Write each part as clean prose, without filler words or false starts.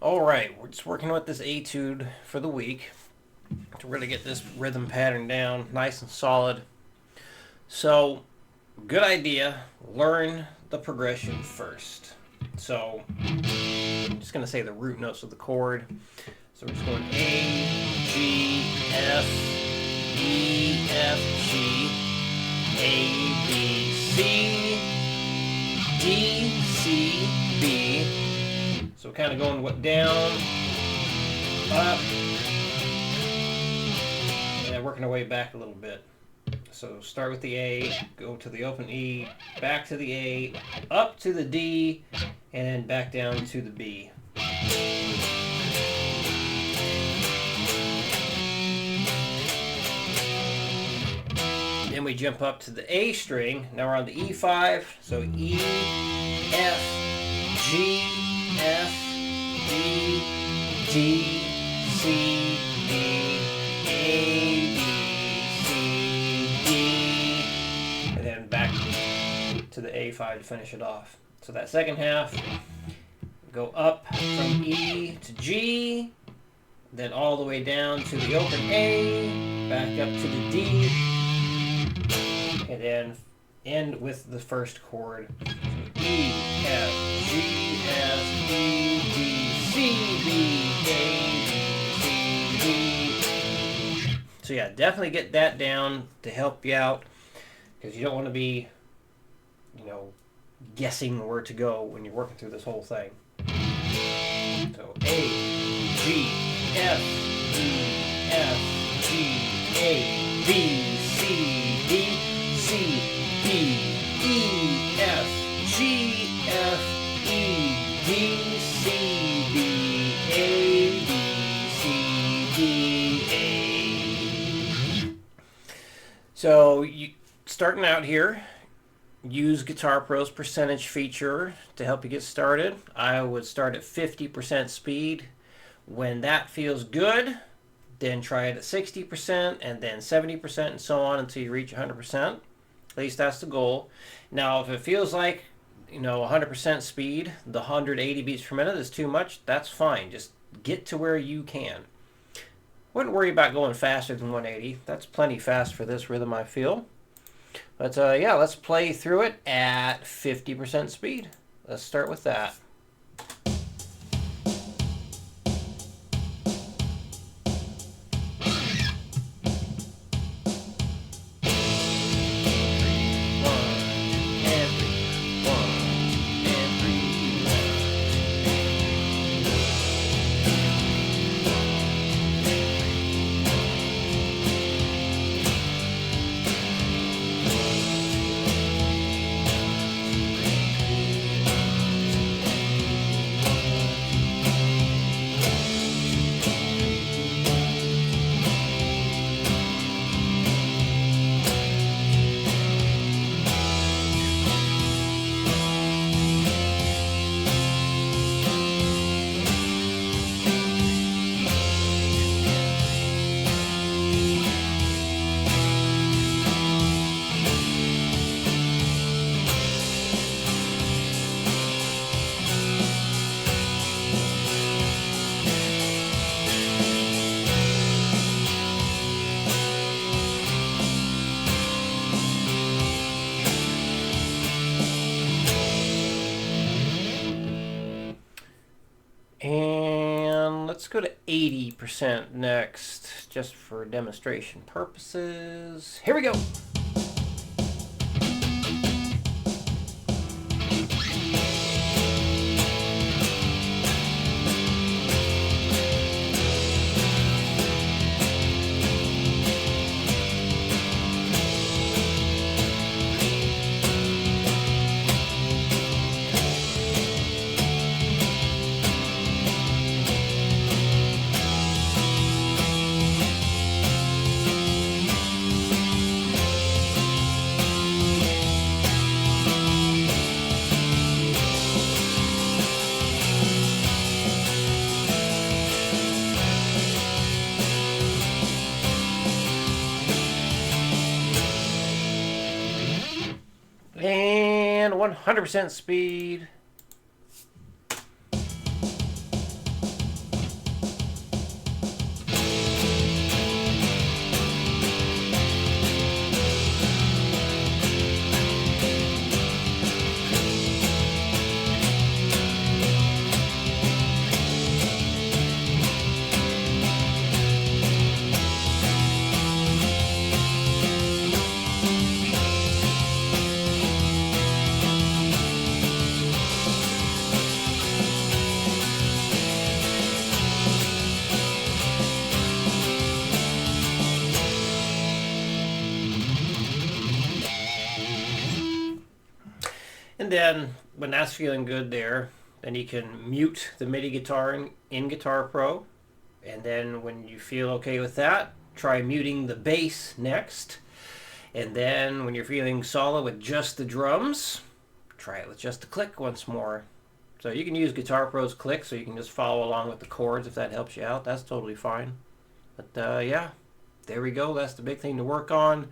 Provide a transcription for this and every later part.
All right, we're just working with this etude for the week to really get this rhythm pattern down nice and solid. So, good idea, learn the progression first. So, I'm just going to say the root notes of the chord. So, we're just going A, G, F, E, F, G, A, B, C, D, C, B. So kind of going down, up, and then working our way back a little bit. So start with the A, go to the open E, back to the A, up to the D, and then back down to the B. Then we jump up to the A string. Now we're on the E5. So E, F, G, F, E, D, C, D, A, B, C, D, and then back to the A5 to finish it off. So that second half, go up from E to G, then all the way down to the open A, back up to the D, and then end with the first chord. E, F, G, F, E, D, C, B, A, B, C, D. So yeah, definitely get that down to help you out, because you don't want to be, guessing where to go when you're working through this whole thing. So A, G, F, E, F, G, A, B, C, D, C, B, E, F, G, F, E, D, C, B, A, B, C, D, A. So starting out here, use Guitar Pro's percentage feature to help you get started. I would start at 50% speed. When that feels good, then try it at 60% and then 70% and so on until you reach 100%. At least that's the goal. Now, if it feels like 100% speed, the 180 beats per minute is too much, that's fine. Just get to where you can. Wouldn't worry about going faster than 180. That's plenty fast for this rhythm, I feel. But yeah, let's play through it at 50% speed. Let's start with that. And let's go to 80% next, just for demonstration purposes. Here we go. And 100% speed. And then when that's feeling good there, then you can mute the MIDI guitar in Guitar Pro. And then when you feel okay with that, try muting the bass next. And then when you're feeling solid with just the drums, try it with just the click once more. So you can use Guitar Pro's click so you can just follow along with the chords if that helps you out. That's totally fine. But yeah, there we go. That's the big thing to work on.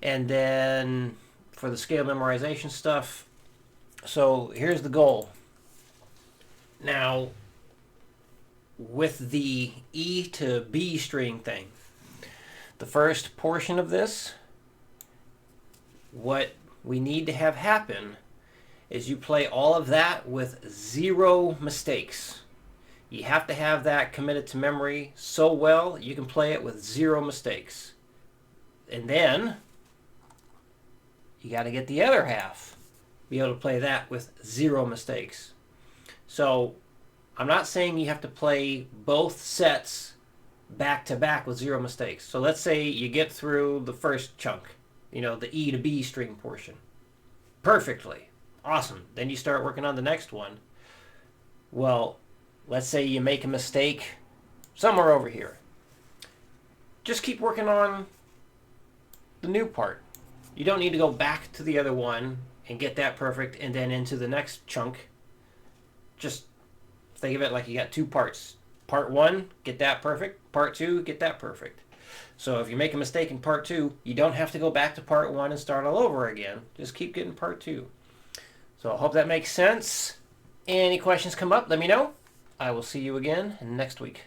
And then for the scale memorization stuff, so here's the goal. Now, with the E to B string thing, the first portion of this, what we need to have happen is you play all of that with 0 mistakes. You have to have that committed to memory so well you can play it with 0 mistakes. And then you got to get the other half, be able to play that with 0 mistakes. So I'm not saying you have to play both sets back to back with 0 mistakes. So let's say you get through the first chunk, the E to B string portion perfectly. Awesome. Then you start working on the next one. Well, let's say you make a mistake somewhere over here. Just keep working on the new part. You don't need to go back to the other one and get that perfect and then into the next chunk. Just think of it like you got 2 parts. Part 1, get that perfect. Part 2, get that perfect. So if you make a mistake in part 2, you don't have to go back to part 1 and start all over again. Just keep getting part 2. So I hope that makes sense. Any questions come up, let me know. I will see you again next week.